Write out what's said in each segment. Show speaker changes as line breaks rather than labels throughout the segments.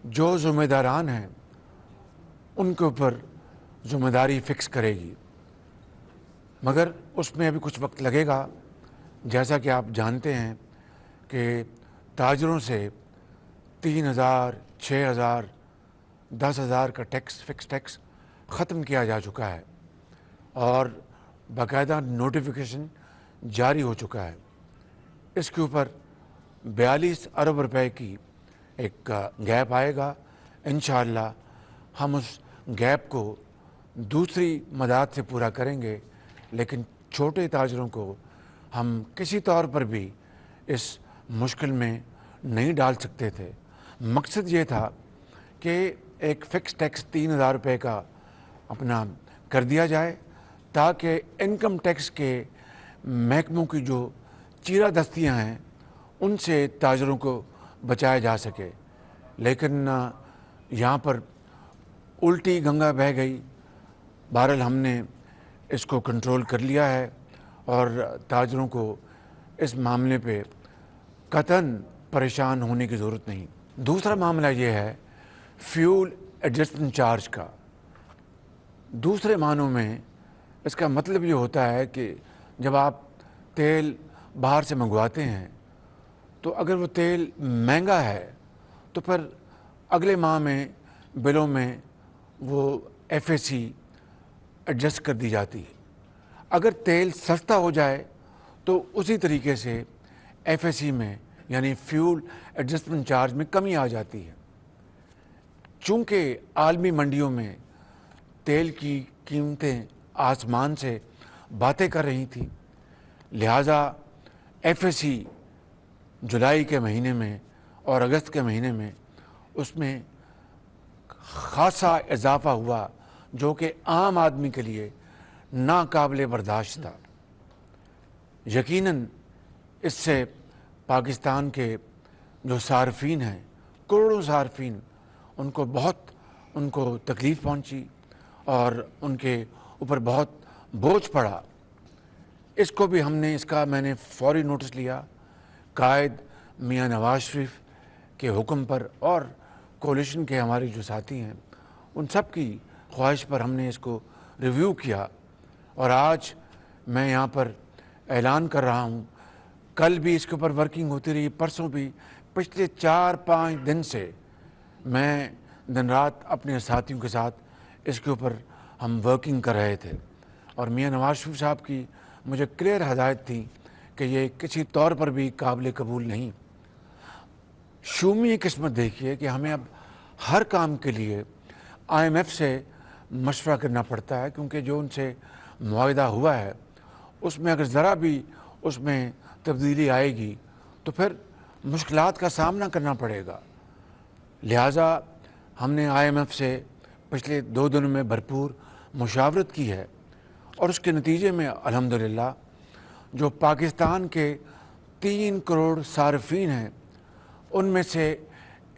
जो ज़िम्मेदारान हैं उनके ऊपर ज़िम्मेदारी फ़िक्स करेगी, मगर उसमें अभी कुछ वक्त लगेगा। जैसा कि आप जानते हैं कि ताजरों से 3,000, 6,000, 10,000 का फिक्स टैक्स ख़त्म किया जा चुका है और बाकायदा नोटिफिकेशन जारी हो चुका है। इसके ऊपर 42 अरब रुपए की एक गैप आएगा। इंशाअल्लाह हम उस गैप को दूसरी मदद से पूरा करेंगे, लेकिन छोटे ताजरों को हम किसी तौर पर भी इस मुश्किल में नहीं डाल सकते थे। मकसद ये था कि एक फ़िक्स टैक्स 3,000 रुपये का अपना कर दिया जाए ताकि इनकम टैक्स के महकमों की जो चीरादस्तियाँ हैं उनसे ताजरों को बचाया जा सके। लेकिन यहाँ पर उल्टी गंगा बह गई। बहरहाल हमने इसको कंट्रोल कर लिया है और ताजरों को इस मामले पे कतई परेशान होने की ज़रूरत नहीं। दूसरा मामला ये है फ्यूल एडजस्टमेंट चार्ज का। दूसरे मानों में इसका मतलब ये होता है कि जब आप तेल बाहर से मंगवाते हैं तो अगर वो तेल महंगा है तो फिर अगले माह में बिलों में वो FAC एडजस्ट कर दी जाती है। अगर तेल सस्ता हो जाए तो उसी तरीके से FAC में यानी फ्यूल एडजस्टमेंट चार्ज में कमी आ जाती है। चूँकि आलमी मंडियों में तेल की कीमतें आसमान से बातें कर रही थी, लिहाजा FAC जुलाई के महीने में और अगस्त के महीने में उसमें ख़ासा इजाफ़ा हुआ जो कि आम आदमी के लिए नाकाबिले बर्दाश्त था। यकीनन इससे पाकिस्तान के जो सार्फिन हैं, करोड़ों सार्फिन, उनको तकलीफ़ पहुंची और उनके ऊपर बहुत बोझ पड़ा। इसको भी मैंने फ़ौरी नोटिस लिया। कायद मियां नवाज शरीफ के हुक्म पर और कोलिशन के हमारे जो साथी हैं उन सब की ख्वाहिश पर हमने इसको रिव्यू किया और आज मैं यहाँ पर ऐलान कर रहा हूँ। कल भी इसके ऊपर वर्किंग होती रही, परसों भी। पिछले 4-5 दिन से मैं दिन रात अपने साथियों के साथ इसके ऊपर हम वर्किंग कर रहे थे और मियां नवाज शरीफ साहब की मुझे क्लियर हदायत थी कि ये किसी तौर पर भी काबिल कबूल नहीं। शूमी किस्मत देखिए कि हमें अब हर काम के लिए IMF से मशवरा करना पड़ता है, क्योंकि जो उनसे मुआहदा हुआ है उसमें अगर ज़रा भी उसमें तब्दीली आएगी तो फिर मुश्किलात का सामना करना पड़ेगा। लिहाजा हमने IMF से पिछले 2 दिनों में भरपूर मुशावरत की है और उसके नतीजे में अल्हम्दुलिल्लाह जो पाकिस्तान के 3 करोड़ सार्फिन हैं उनमें से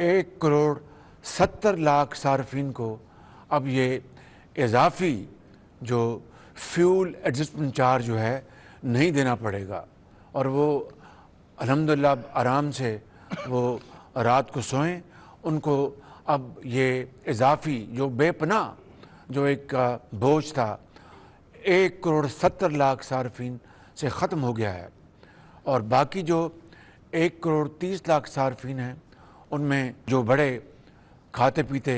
1 करोड़ 70 लाख सार्फिन को अब ये इजाफ़ी जो फ्यूल एडजस्टमेंट चार्ज जो है नहीं देना पड़ेगा और वो अल्हम्दुलिल्लाह आराम से वो रात को सोएं। उनको अब ये इजाफ़ी जो बेपनाह जो एक बोझ था 1 करोड़ 70 लाख सार्फिन से ख़त्म हो गया है और बाकी जो 1 करोड़ 30 लाख सार्फिन हैं उनमें जो बड़े खाते पीते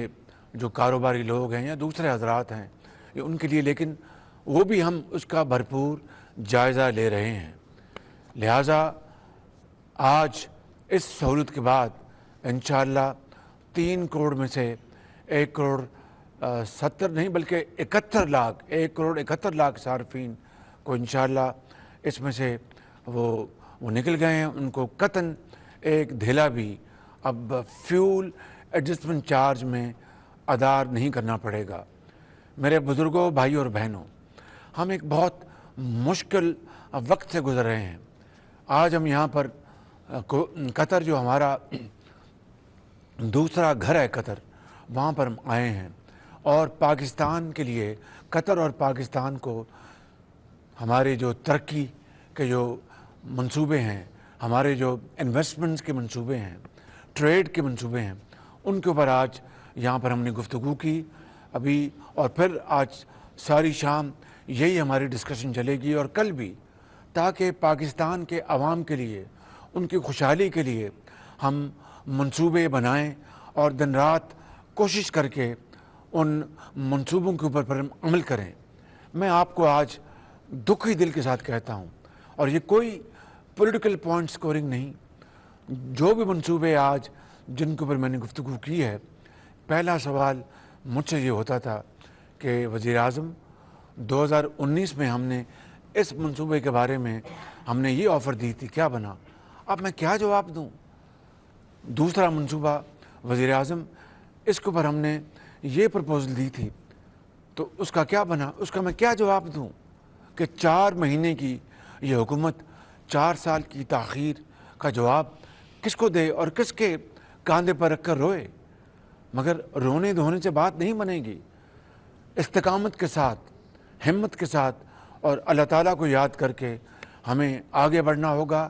जो कारोबारी लोग हैं या दूसरे हजरात हैं उनके लिए, लेकिन वो भी हम उसका भरपूर जायज़ा ले रहे हैं। लिहाजा आज इस सहूलत के बाद इंशाअल्लाह 3 करोड़ में से 1 करोड़ 70 नहीं बल्कि 71 लाख 1 करोड़ 71 लाख सार्फिन को इंशाअल्लाह इसमें से वो निकल गए हैं। उनको कतन एक धेला भी अब फ्यूल एडजस्टमेंट चार्ज में अदा नहीं करना पड़ेगा। मेरे बुज़ुर्गों, भाइयों और बहनों, हम एक बहुत मुश्किल वक्त से गुज़र रहे हैं। आज हम यहाँ पर कतर जो हमारा दूसरा घर है कतर, वहाँ पर हम आए हैं और पाकिस्तान के लिए कतर और पाकिस्तान को हमारे जो तरक्की के जो मंसूबे हैं, हमारे जो इन्वेस्टमेंट्स के मंसूबे हैं, ट्रेड के मंसूबे हैं, ان کے اوپر آج یہاں پر ہم نے گفتگو کی ابھی، اور پھر آج ساری شام یہی ہماری ڈسکشن چلے گی اور کل بھی، تاکہ پاکستان کے عوام کے لیے، ان کی خوشحالی کے لیے ہم منصوبے بنائیں اور دن رات کوشش کر کے ان منصوبوں کے اوپر پر عمل کریں۔ میں آپ کو آج دکھی دل کے ساتھ کہتا ہوں، اور یہ کوئی پولیٹیکل پوائنٹ سکورنگ نہیں، جو بھی منصوبے آج جن کے اوپر میں نے گفتگو کی ہے، پہلا سوال مجھ سے یہ ہوتا تھا کہ وزیر اعظم 2019 میں ہم نے اس منصوبے کے بارے میں ہم نے یہ آفر دی تھی، کیا بنا؟ اب میں کیا جواب دوں؟ دوسرا منصوبہ وزیر اعظم، اس کے اوپر ہم نے یہ پرپوزل دی تھی، تو اس کا کیا بنا؟ اس کا میں کیا جواب دوں کہ 4 مہینے کی یہ حکومت 4 سال کی تاخیر کا جواب کس کو دے اور کس کے کاندھے پر رکھ کر روئے؟ مگر رونے دھونے سے بات نہیں بنے گی، استقامت کے ساتھ، ہمت کے ساتھ اور اللہ تعالیٰ کو یاد کر کے ہمیں آگے بڑھنا ہوگا،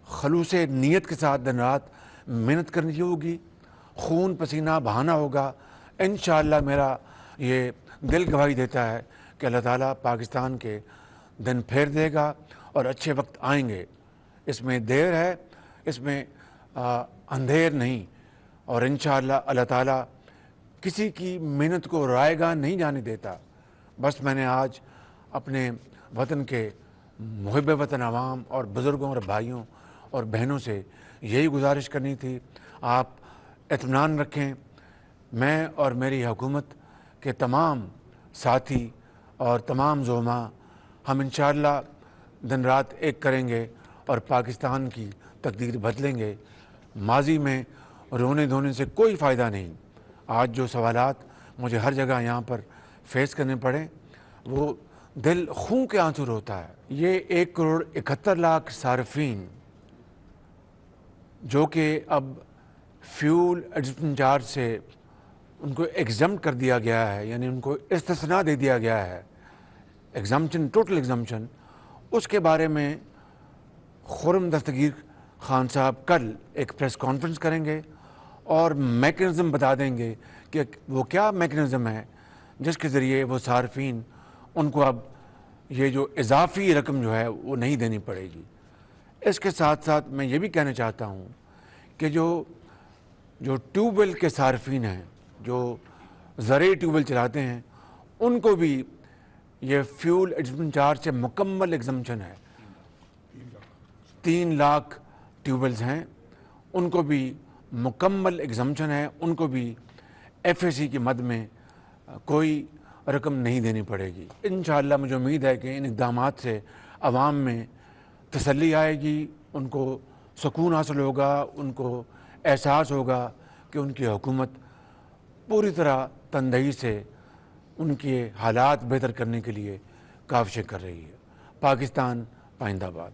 خلوص نیت کے ساتھ دن رات محنت کرنی ہوگی، خون پسینہ بہانا ہوگا۔ انشاءاللہ میرا یہ دل گواہی دیتا ہے کہ اللہ تعالیٰ پاکستان کے دن پھیر دے گا اور اچھے وقت آئیں گے۔ اس میں دیر ہے، اس میں اندھیر نہیں، اور انشاءاللہ اللہ تعالیٰ کسی کی محنت کو رائے گاہ نہیں جانے دیتا۔ بس میں نے آج اپنے وطن کے محب وطن عوام اور بزرگوں اور بھائیوں اور بہنوں سے یہی گزارش کرنی تھی، آپ اطمینان رکھیں، میں اور میری حکومت کے تمام ساتھی اور تمام زعماء ہم انشاءاللہ دن رات ایک کریں گے اور پاکستان کی تقدیر بدلیں گے۔ ماضی میں رونے دھونے سے کوئی فائدہ نہیں۔ آج جو سوالات مجھے ہر جگہ یہاں پر فیس کرنے پڑے، وہ دل خون کے آنسو روتا ہے۔ یہ 1,71,00,000 صارفین جو کہ اب فیول ایڈجسٹمنٹ چارج سے ان کو ایگزمپٹ کر دیا گیا ہے، یعنی ان کو استثناء دے دیا گیا ہے، ایگزمپشن، ٹوٹل ایگزمپشن، اس کے بارے میں خرم دستگیر خان صاحب کل ایک پریس کانفرنس کریں گے اور میکنزم بتا دیں گے کہ وہ کیا میکنزم ہے جس کے ذریعے وہ صارفین ان کو اب یہ جو اضافی رقم جو ہے وہ نہیں دینی پڑے گی۔ اس کے ساتھ ساتھ میں یہ بھی کہنا چاہتا ہوں کہ جو ٹیوب ویل کے صارفین ہیں، جو زرعی ٹیوب ویل چلاتے ہیں، ان کو بھی یہ فیول ایڈجسٹمنٹ چارج سے مکمل ایگزمپشن ہے۔ 3 لاکھ ٹیوب ویلز ہیں، ان کو بھی مکمل ایگزمپشن ہے، ان کو بھی ایف اے سی کی مد میں کوئی رقم نہیں دینی پڑے گی۔ انشاءاللہ مجھے امید ہے کہ ان اقدامات سے عوام میں تسلی آئے گی، ان کو سکون حاصل ہوگا، ان کو احساس ہوگا کہ ان کی حکومت پوری طرح تندہی سے ان کے حالات بہتر کرنے کے لیے کاوشیں کر رہی ہے۔ پاکستان پائندہ باد۔